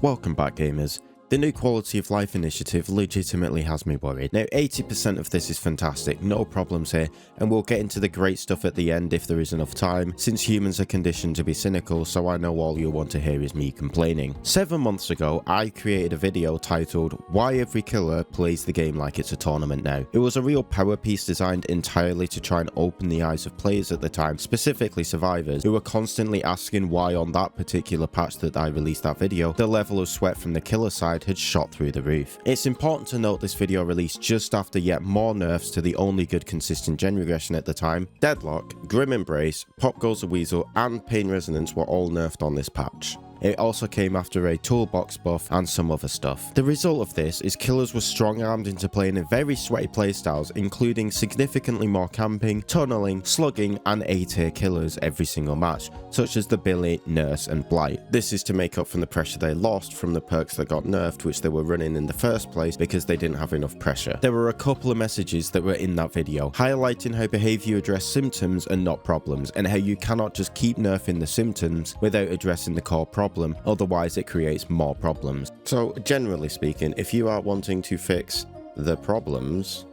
Welcome back, gamers. The new quality of life initiative legitimately has me worried. Now 80% of this is fantastic, no problems here, and we'll get into the great stuff at the end if there is enough time, since humans are conditioned to be cynical, so I know all you'll want to hear is me complaining. 7 months ago, I created a video titled Why Every Killer Plays the Game Like It's a Tournament Now. It was a real power piece designed entirely to try and open the eyes of players at the time, specifically survivors, who were constantly asking why on that particular patch that I released that video, the level of sweat from the killer side had shot through the roof. It's important to note this video released just after yet more nerfs to the only good consistent gen regression at the time. Deadlock, Grim Embrace, Pop Goes the Weasel and Pain Resonance were all nerfed on this patch. It also came after a toolbox buff and some other stuff. The result of this is killers were strong-armed into playing in very sweaty playstyles, including significantly more camping, tunneling, slugging and A-tier killers every single match, such as the Billy, Nurse and Blight. This is to make up from the pressure they lost from the perks that got nerfed, which they were running in the first place because they didn't have enough pressure. There were a couple of messages that were in that video, highlighting how behavior address symptoms and not problems, and how you cannot just keep nerfing the symptoms without addressing the core problem, otherwise it creates more problems. So generally speaking, if you are wanting to fix the problems,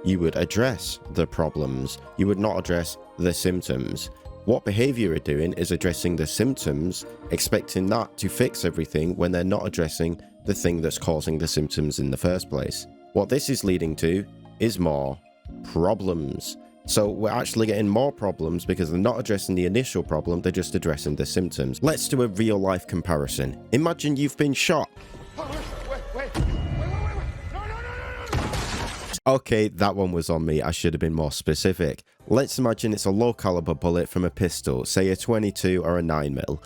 you would address the problems. You would not address the symptoms. What behavior are doing is addressing the symptoms, expecting that to fix everything when they're not addressing the thing that's causing the symptoms in the first place. What this is leading to is more problems. So we're actually getting more problems because they're not addressing the initial problem, they're just addressing the symptoms. Let's do a real life comparison. Imagine you've been shot. Wait. No. Okay, that one was on me, I should have been more specific. Let's imagine it's a low caliber bullet from a pistol, say a 22 or a 9mm.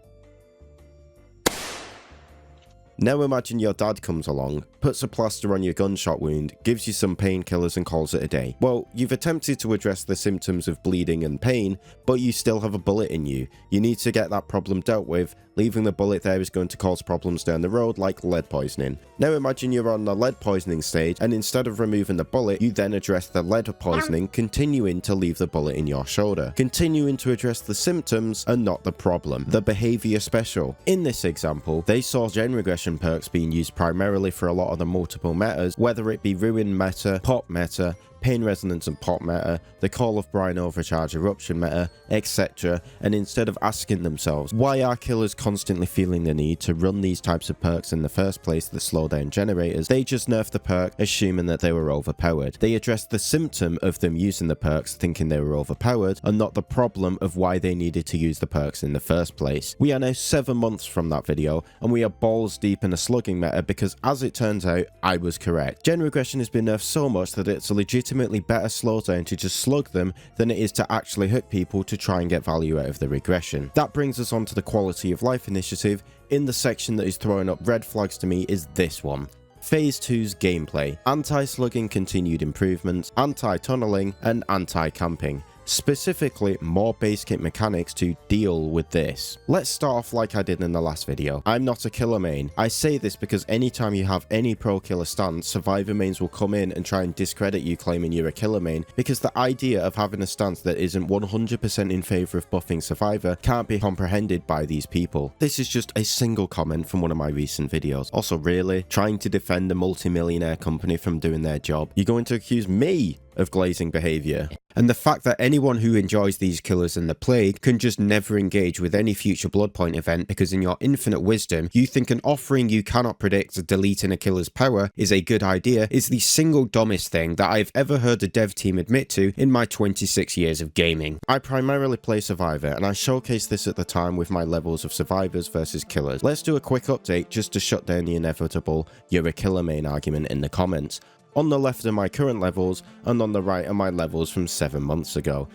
Now imagine your dad comes along, puts a plaster on your gunshot wound, gives you some painkillers and calls it a day. Well, you've attempted to address the symptoms of bleeding and pain, but you still have a bullet in you. You need to get that problem dealt with. Leaving the bullet there is going to cause problems down the road like lead poisoning. Now imagine you're on the lead poisoning stage, and instead of removing the bullet, you then address the lead poisoning, continuing to leave the bullet in your shoulder. Continuing to address the symptoms and not the problem, the behavior special. In this example, they saw gen regression perks being used primarily for a lot of the multiple metas, whether it be Ruin meta, Pop meta, Pain Resonance and Pop meta, the Call of Brine Overcharge Eruption meta, etc. And instead of asking themselves, why are killers constantly feeling the need to run these types of perks in the first place that slow down generators, they just nerfed the perk, assuming that they were overpowered. They addressed the symptom of them using the perks, thinking they were overpowered, and not the problem of why they needed to use the perks in the first place. We are now 7 months from that video, and we are balls deep in a slugging meta because, as it turns out, I was correct. Gen regression has been nerfed so much that it's a legitimately better slowdown to just slug them than it is to actually hit people to try and get value out of the regression. That brings us on to the quality of life initiative. In the section that is throwing up red flags to me is this one. Phase 2's gameplay. Anti-slugging continued improvements, anti-tunneling and anti-camping. Specifically, more base kit mechanics to deal with this. Let's start off like I did in the last video. I'm not a killer main. I say this because anytime you have any pro killer stance, survivor mains will come in and try and discredit you claiming you're a killer main, because the idea of having a stance that isn't 100% in favor of buffing survivor can't be comprehended by these people. This is just a single comment from one of my recent videos. Also, really, trying to defend a multi-millionaire company from doing their job, you're going to accuse me of glazing behavior. And the fact that anyone who enjoys these killers and the plague can just never engage with any future Bloodpoint event because in your infinite wisdom you think an offering you cannot predict deleting a killer's power is a good idea is the single dumbest thing that I've ever heard a dev team admit to in my 26 years of gaming. I primarily play Survivor, and I showcased this at the time with my levels of survivors versus killers. Let's do a quick update just to shut down the inevitable "you're a killer main" argument in the comments. On the left are my current levels, and on the right are my levels from 7 months ago.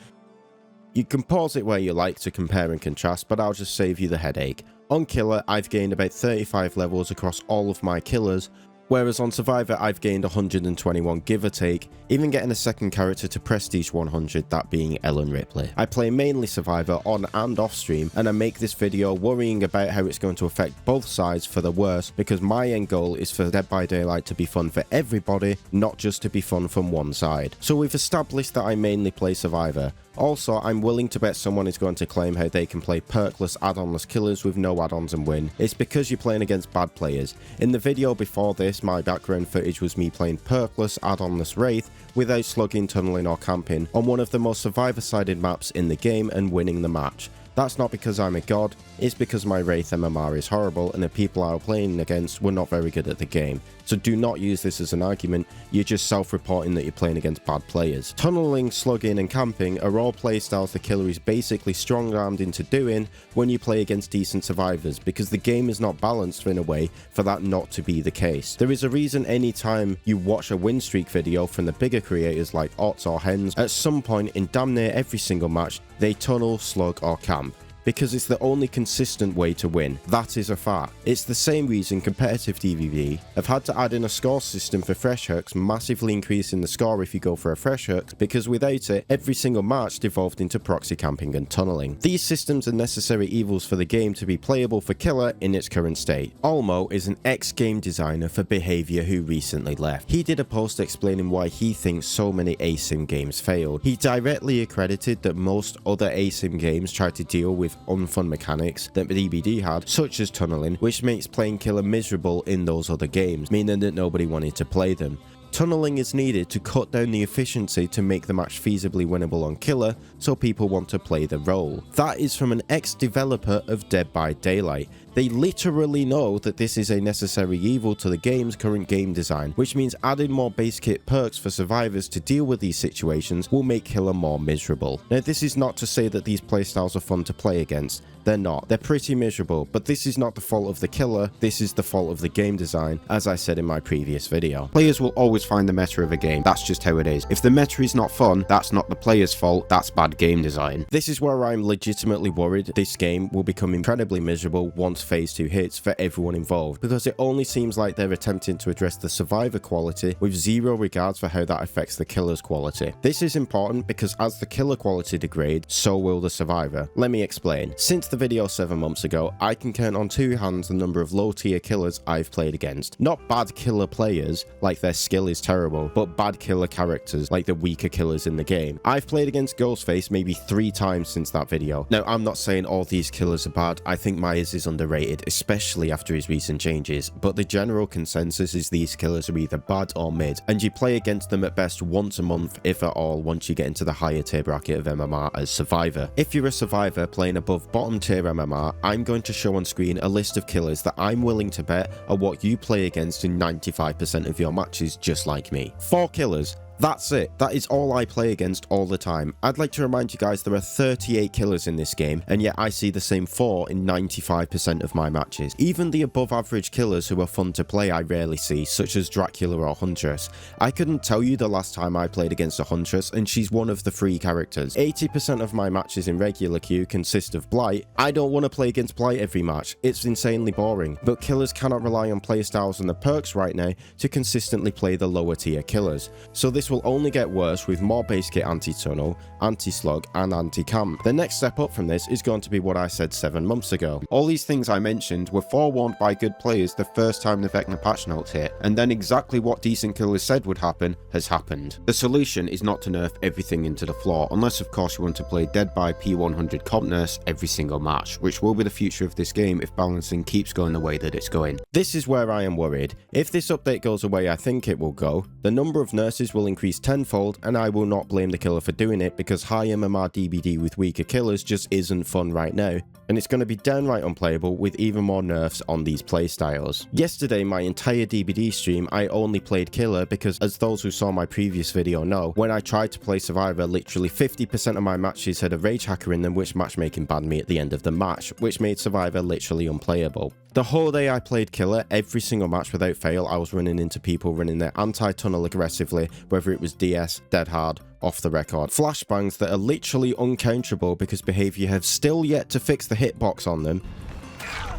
You can pause it where you like to compare and contrast, but I'll just save you the headache. On Killer, I've gained about 35 levels across all of my killers, whereas on Survivor I've gained 121 give or take, even getting a second character to Prestige 100, that being Ellen Ripley. I play mainly Survivor on and off stream, and I make this video worrying about how it's going to affect both sides for the worse, because my end goal is for Dead by Daylight to be fun for everybody, not just to be fun from one side. So we've established that I mainly play Survivor. Also, I'm willing to bet someone is going to claim how they can play perkless add-onless killers with no add-ons and win. It's because you're playing against bad players. In the video before this, my background footage was me playing perkless add-onless Wraith without slugging, tunneling or camping on one of the most survivor-sided maps in the game and winning the match. That's not because I'm a god, it's because my Wraith MMR is horrible and the people I was playing against were not very good at the game. So do not use this as an argument, you're just self-reporting that you're playing against bad players. Tunneling, slugging and camping are all playstyles the killer is basically strong-armed into doing when you play against decent survivors, because the game is not balanced in a way for that not to be the case. There is a reason anytime you watch a win streak video from the bigger creators like Otts or Hens, at some point in damn near every single match, they tunnel, slug or camp. Because it's the only consistent way to win. That is a fact. It's the same reason competitive DVV have had to add in a score system for fresh hooks, massively increasing the score if you go for a fresh hook, because without it, every single match devolved into proxy camping and tunneling. These systems are necessary evils for the game to be playable for killer in its current state. Olmo is an ex-game designer for Behaviour who recently left. He did a post explaining why he thinks so many asim games failed. He directly accredited that most other asim games tried to deal with unfun mechanics that DBD had, such as tunneling, which makes playing killer miserable in those other games, meaning that nobody wanted to play them. Tunneling is needed to cut down the efficiency to make the match feasibly winnable on killer, so people want to play the role. That is from an ex-developer of Dead by Daylight. They literally know that this is a necessary evil to the game's current game design, which means adding more base kit perks for survivors to deal with these situations will make killer more miserable. Now, this is not to say that these playstyles are fun to play against. They're not. They're pretty miserable, but this is not the fault of the killer, this is the fault of the game design, as I said in my previous video. Players will always find the meta of a game, that's just how it is. If the meta is not fun, that's not the player's fault, that's bad game design. This is where I'm legitimately worried this game will become incredibly miserable once phase 2 hits for everyone involved, because it only seems like they're attempting to address the survivor quality with zero regards for how that affects the killer's quality. This is important because as the killer quality degrades, so will the survivor. Let me explain. Since the video 7 months ago, I can count on 2 hands the number of low tier killers I've played against. Not bad killer players, like their skill is terrible, but bad killer characters, like the weaker killers in the game. I've played against Ghostface maybe 3 times since that video. Now, I'm not saying all these killers are bad, I think Myers is underrated, especially after his recent changes, but the general consensus is these killers are either bad or mid, and you play against them at best once a month, if at all, once you get into the higher tier bracket of MMR as survivor. If you're a survivor playing above bottom tier MMR, I'm going to show on screen a list of killers that I'm willing to bet are what you play against in 95% of your matches, just like me. 4 killers. That's it. That is all I play against all the time. I'd like to remind you guys there are 38 killers in this game, and yet I see the same 4 in 95% of my matches. Even the above average killers who are fun to play I rarely see, such as Dracula or Huntress. I couldn't tell you the last time I played against a Huntress, and she's one of the free characters. 80% of my matches in regular queue consist of Blight. I don't want to play against Blight every match. It's insanely boring. But killers cannot rely on playstyles and the perks right now to consistently play the lower tier killers. So this will only get worse with more base kit anti-tunnel, anti-slug and anti-camp. The next step up from this is going to be what I said 7 months ago. All these things I mentioned were forewarned by good players the first time the Vecna patch notes hit, and then exactly what decent killers said would happen has happened. The solution is not to nerf everything into the floor, unless of course you want to play Dead by P100 comp nurse every single match, which will be the future of this game if balancing keeps going the way that it's going. This is where I am worried. If this update goes the way I think it will go, the number of nurses will increase tenfold, and I will not blame the killer for doing it because high MMR DBD with weaker killers just isn't fun right now, and it's going to be downright unplayable with even more nerfs on these playstyles. Yesterday, my entire DBD stream, I only played killer because, as those who saw my previous video know, when I tried to play survivor, literally 50% of my matches had a rage hacker in them, which matchmaking banned me at the end of the match, which made survivor literally unplayable. The whole day I played killer, every single match without fail, I was running into people running their anti-tunnel aggressively, whether it was DS, dead hard, off the record. Flashbangs that are literally uncounterable because Behaviour have still yet to fix the hitbox on them.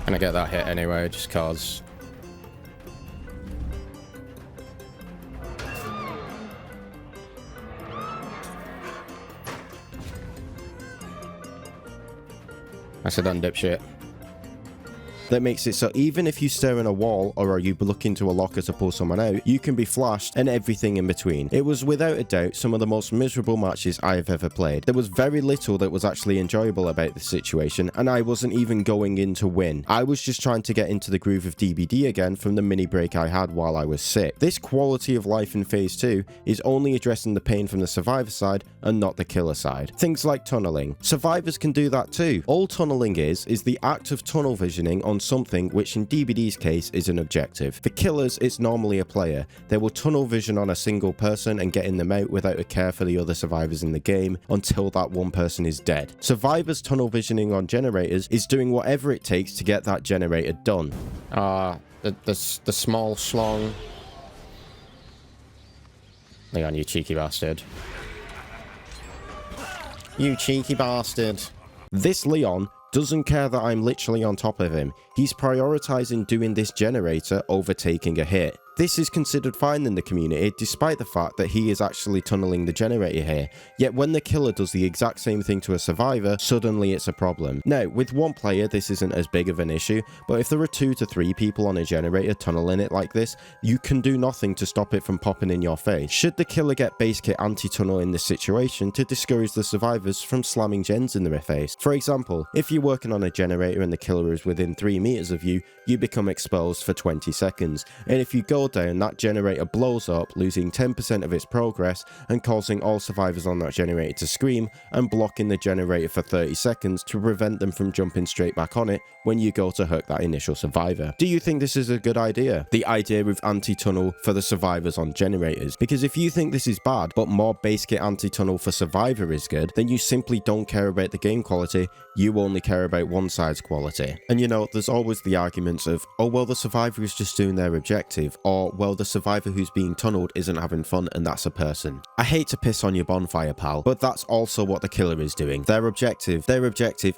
And I get that hit anyway, just cause. I said done, dipshit. that makes it so even if you stare in a wall or are you looking to a locker to pull someone out, you can be flashed and everything in between. It was without a doubt some of the most miserable matches I have ever played. There was very little that was actually enjoyable about this situation, and I wasn't even going in to win. I was just trying to get into the groove of DBD again from the mini break I had while I was sick. This quality of life in phase 2 is only addressing the pain from the survivor side and not the killer side. Things like tunneling. Survivors can do that too. All tunneling is the act of tunnel visioning on something which in DBD's case is an objective. For killers, it's normally a player. They will tunnel vision on a single person and getting them out without a care for the other survivors in the game until that one person is dead. Survivors tunnel visioning on generators is doing whatever it takes to get that generator done. The small schlong. Hang on, you cheeky bastard. You cheeky bastard. This Leon doesn't care that I'm literally on top of him. He's prioritizing doing this generator over taking a hit. This is considered fine in the community despite the fact that he is actually tunneling the generator here, yet when the killer does the exact same thing to a survivor, suddenly it's a problem. Now, with one player this isn't as big of an issue, but if there are 2 to 3 people on a generator tunneling it like this, you can do nothing to stop it from popping in your face. Should the killer get base kit anti-tunnel in this situation to discourage the survivors from slamming gens in their face? For example, if you're working on a generator and the killer is within 3 meters of you, you become exposed for 20 seconds, and if you go down, that generator blows up, losing 10% of its progress and causing all survivors on that generator to scream and blocking the generator for 30 seconds to prevent them from jumping straight back on it when you go to hook that initial survivor. Do you think this is a good idea? The idea of anti-tunnel for the survivors on generators? Because if you think this is bad, but more base kit anti-tunnel for survivor is good, then you simply don't care about the game quality, you only care about one side's quality. And you know, there's always the arguments of, oh well, the survivor is just doing their objective, or well, the survivor who's being tunneled isn't having fun and that's a person. I hate to piss on your bonfire, pal, but that's also what the killer is doing. Their objective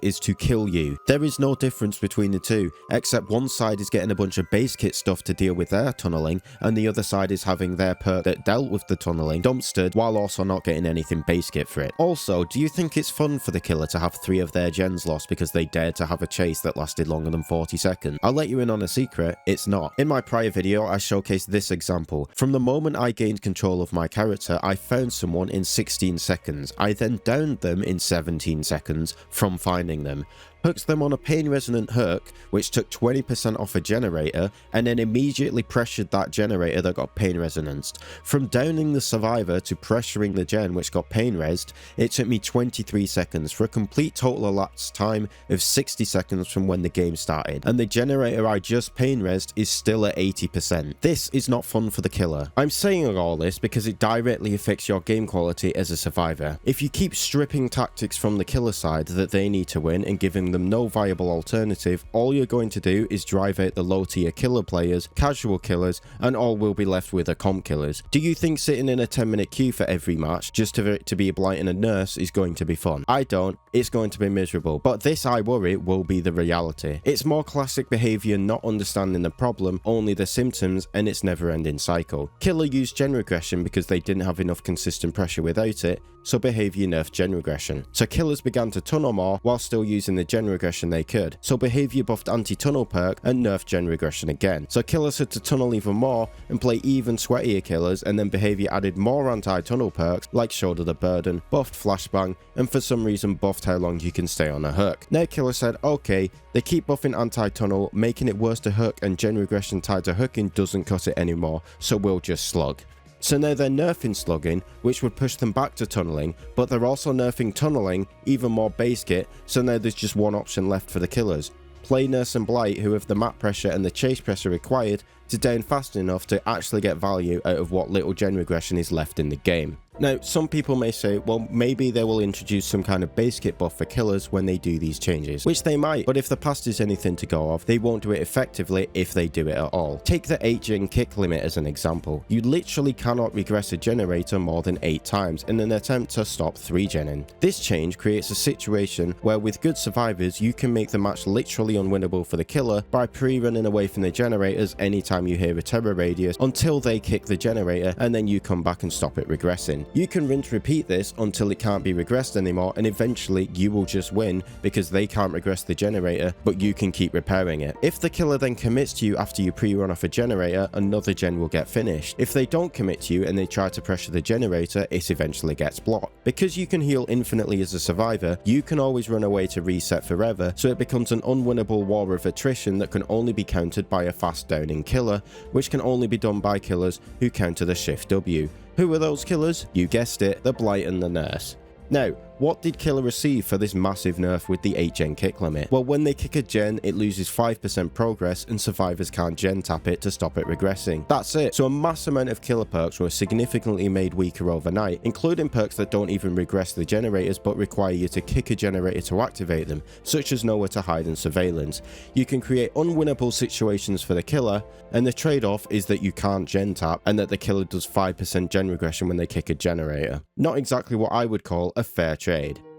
is to kill you. There is no difference between the two, except one side is getting a bunch of base kit stuff to deal with their tunneling, and the other side is having their perk that dealt with the tunneling dumpstered while also not getting anything base kit for it. Also, do you think it's fun for the killer to have 3 of their gens lost because they dared to have a chase that lasted longer than 40 seconds? I'll let you in on a secret, it's not. In my prior video, I showcased this example. From the moment I gained control of my character, I found someone in 16 seconds. I then downed them in 17 seconds from finding them, hooked them on a pain resonant hook which took 20% off a generator, and then immediately pressured that generator that got pain resonanced. From downing the survivor to pressuring the gen which got pain resed, it took me 23 seconds for a complete total elapsed time of 60 seconds from when the game started, and the generator I just pain resed is still at 80%. This is not fun for the killer. I'm saying all this because it directly affects your game quality as a survivor. If you keep stripping tactics from the killer side that they need to win and giving them no viable alternative, all you're going to do is drive out the low tier killer players, casual killers, and all will be left with are comp killers. Do you think sitting in a 10-minute queue for every match just for it to be a blight and a nurse is going to be fun? I don't. It's going to be miserable. But this, I worry, will be the reality. It's more classic behavior not understanding the problem, only the symptoms, and its never-ending cycle. Killer used gen regression because they didn't have enough consistent pressure without it, so behavior nerfed gen regression. So killers began to tunnel more while still using the gen regression they could. So behavior buffed anti-tunnel perk and nerfed gen regression again. So killers had to tunnel even more and play even sweatier killers, and then behavior added more anti-tunnel perks like shoulder the burden, buffed flashbang, and for some reason buffed how long you can stay on a hook. Now killer said, okay, they keep buffing anti-tunnel, making it worse to hook, and gen regression tied to hooking doesn't cut it anymore, so we'll just slug. So now they're nerfing slugging, which would push them back to tunneling, but they're also nerfing tunneling, even more base kit, so now there's just one option left for the killers. Play Nurse and Blight, who have the map pressure and the chase pressure required to down fast enough to actually get value out of what little gen regression is left in the game. Now, some people may say, well, maybe they will introduce some kind of base kit buff for killers when they do these changes, which they might, but if the past is anything to go off, they won't do it effectively if they do it at all. Take the 8 gen kick limit as an example. You literally cannot regress a generator more than 8 times in an attempt to stop 3 genning. This change creates a situation where with good survivors, you can make the match literally unwinnable for the killer by pre-running away from the generators anytime you hear a terror radius until they kick the generator, and then you come back and stop it regressing. You can rinse repeat this until it can't be regressed anymore, and eventually you will just win because they can't regress the generator, but you can keep repairing it. If the killer then commits to you after you pre-run off a generator, another gen will get finished. If they don't commit to you and they try to pressure the generator, it eventually gets blocked. Because you can heal infinitely as a survivor, you can always run away to reset forever, so it becomes an unwinnable war of attrition that can only be countered by a fast downing killer, which can only be done by killers who counter the Shift W. Who are those killers? You guessed it, the Blight and the Nurse. Now, what did Killer receive for this massive nerf with the 8-gen kick limit? Well, when they kick a gen, it loses 5% progress and survivors can't gen tap it to stop it regressing. That's it. So a mass amount of killer perks were significantly made weaker overnight, including perks that don't even regress the generators but require you to kick a generator to activate them, such as Nowhere to Hide and Surveillance. You can create unwinnable situations for the killer, and the trade-off is that you can't gen tap and that the killer does 5% gen regression when they kick a generator. Not exactly what I would call a fair trade.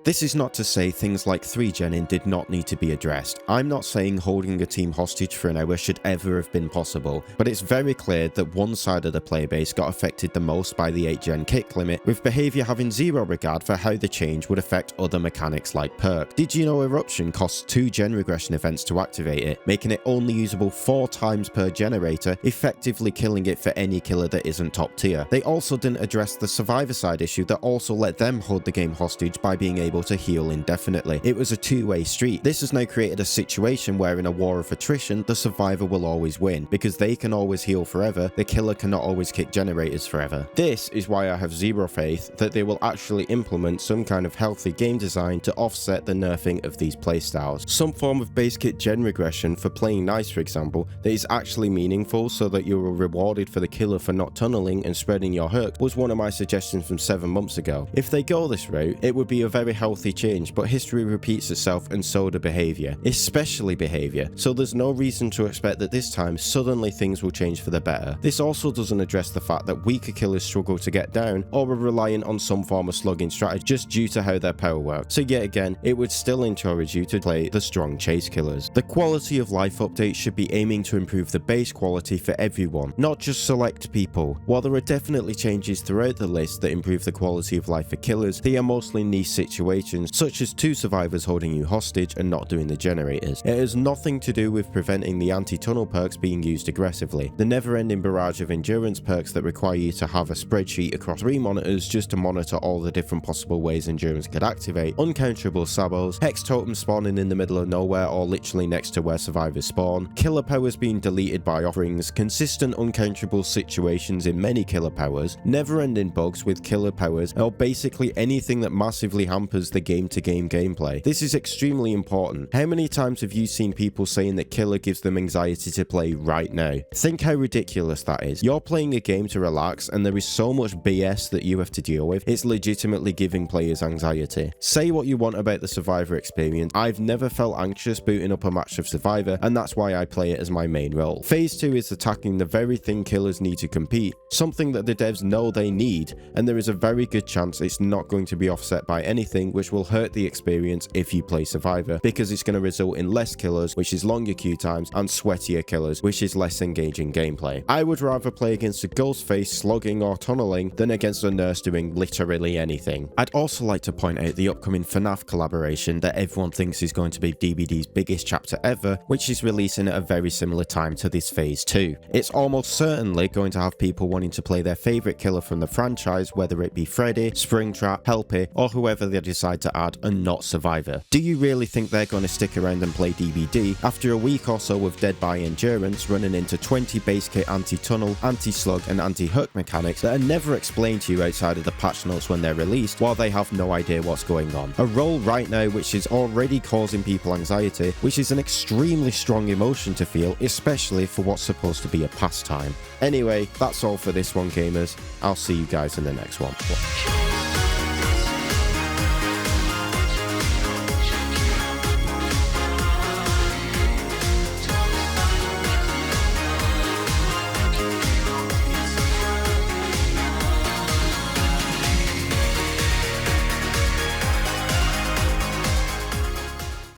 This is not to say things like 3-genning did not need to be addressed. I'm not saying holding a team hostage for an hour should ever have been possible, but it's very clear that one side of the player base got affected the most by the 8-gen kick limit, with behaviour having zero regard for how the change would affect other mechanics like perk. Did you know Eruption costs 2 gen regression events to activate it, making it only usable 4 times per generator, effectively killing it for any killer that isn't top tier? They also didn't address the survivor side issue that also let them hold the game hostage by being able to heal indefinitely. It was a two-way street. This has now created a situation where in a war of attrition, the survivor will always win, because they can always heal forever, the killer cannot always kick generators forever. This is why I have zero faith that they will actually implement some kind of healthy game design to offset the nerfing of these playstyles. Some form of base kit gen regression for playing nice, for example, that is actually meaningful so that you are rewarded for the killer for not tunneling and spreading your hook was one of my suggestions from 7 months ago. If they go this route, it would be a very healthy change, but history repeats itself and so do behaviour, especially behaviour, so there's no reason to expect that this time suddenly things will change for the better. This also doesn't address the fact that weaker killers struggle to get down or are reliant on some form of slugging strategy just due to how their power works, so yet again, it would still encourage you to play the strong chase killers. The quality of life update should be aiming to improve the base quality for everyone, not just select people. While there are definitely changes throughout the list that improve the quality of life for killers, they are mostly niche situations, such as 2 survivors holding you hostage and not doing the generators. It has nothing to do with preventing the anti-tunnel perks being used aggressively. The never-ending barrage of endurance perks that require you to have a spreadsheet across 3 monitors just to monitor all the different possible ways endurance could activate, uncounterable sabos, hex totems spawning in the middle of nowhere or literally next to where survivors spawn, killer powers being deleted by offerings, consistent uncounterable situations in many killer powers, never-ending bugs with killer powers, or basically anything that massively hampers the game-to-game gameplay. This is extremely important. How many times have you seen people saying that killer gives them anxiety to play right now? Think how ridiculous that is. You're playing a game to relax and there is so much BS that you have to deal with, it's legitimately giving players anxiety. Say what you want about the Survivor experience, I've never felt anxious booting up a match of Survivor, and that's why I play it as my main role. Phase 2 is attacking the very thing killers need to compete, something that the devs know they need, and there is a very good chance it's not going to be offset by anything which will hurt the experience if you play Survivor, because it's going to result in less killers, which is longer queue times, and sweatier killers, which is less engaging gameplay. I would rather play against a Ghostface slugging or tunneling than against a nurse doing literally anything. I'd also like to point out the upcoming FNAF collaboration that everyone thinks is going to be DBD's biggest chapter ever, which is releasing at a very similar time to this Phase 2. It's almost certainly going to have people wanting to play their favourite killer from the franchise, whether it be Freddy, Springtrap, Helpy, or whoever they decide to add, and not Survivor. Do you really think they're going to stick around and play DBD after a week or so of Dead by Endurance running into 20 base kit anti-tunnel, anti-slug and anti-hook mechanics that are never explained to you outside of the patch notes when they're released, while they have no idea what's going on? A role right now which is already causing people anxiety, which is an extremely strong emotion to feel, especially for what's supposed to be a pastime. Anyway, that's all for this one, gamers. I'll see you guys in the next one.